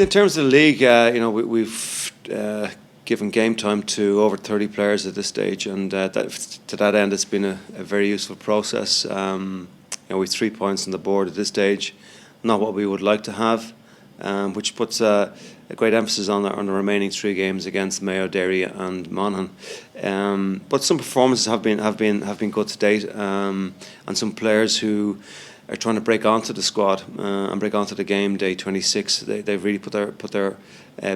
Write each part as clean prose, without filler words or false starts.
In terms of the league, we've given game time to over 30 players at this stage, and to that end, it's been a very useful process. We've 3 points on the board at this stage, not what we would like to have, which puts a great emphasis on the remaining 3 games against Mayo, Derry, and Monaghan. But some performances have been good to date, and some players who are trying to break onto the squad and break onto the game day 26. They've really put their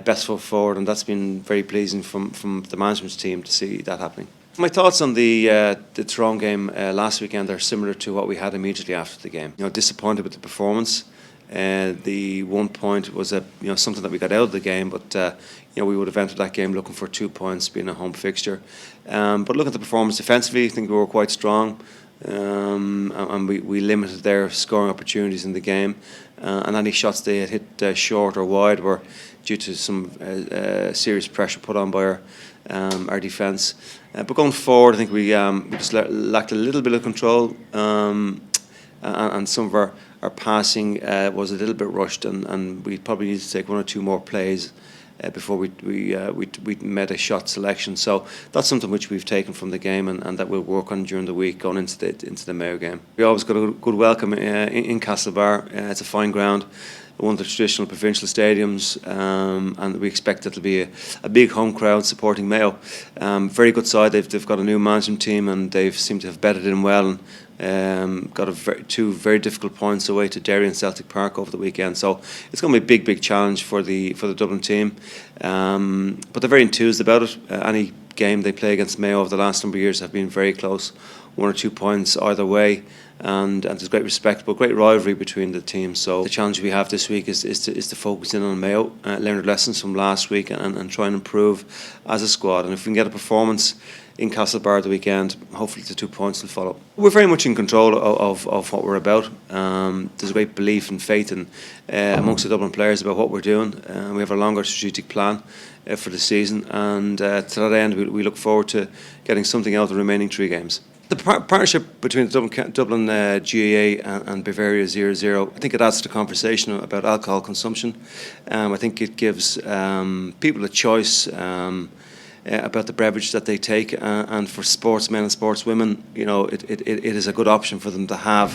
best foot forward, and that's been very pleasing from the management team to see that happening. My thoughts on the Tyrone game last weekend are similar to what we had immediately after the game. Disappointed with the performance. The 1 point was something that we got out of the game, but we would have entered that game looking for 2 points, being a home fixture. But looking at the performance defensively, I think we were quite strong, and we limited their scoring opportunities in the game. And any shots they had hit short or wide were due to some serious pressure put on by our defence. But going forward, I think we just lacked a little bit of control, and some of our passing was a little bit rushed, and we probably need to take 1 or 2 more plays before we made a shot selection. So that's something which we've taken from the game, and that we'll work on during the week going into the Mayo game. We always got a good welcome in Castlebar. It's a fine ground, one of the traditional provincial stadiums, and we expect it'll be a big home crowd supporting Mayo. Very good side. They've got a new management team, and they've seemed to have bedded in well, and got 2 very difficult points away to Derry and Celtic Park over the weekend. So it's going to be a big challenge for the Dublin team. But they're very enthused about it. Any game they play against Mayo over the last number of years have been very close, 1 or 2 points either way, and there's great respect, but great rivalry between the teams. So the challenge we have this week is to focus in on Mayo, learn the lessons from last week, and try and improve as a squad. And if we can get a performance in Castlebar the weekend, hopefully the 2 points will follow. We're very much in control of what we're about. There's a great belief and faith amongst the Dublin players about what we're doing. We have a longer strategic plan for the season, and to that end we look forward to getting something out of the remaining 3 games. The partnership between the Dublin GAA and Bavaria 0-0, I think it adds to the conversation about alcohol consumption. I think it gives people a choice about the beverage that they take, and for sportsmen and sportswomen, it is a good option for them to have.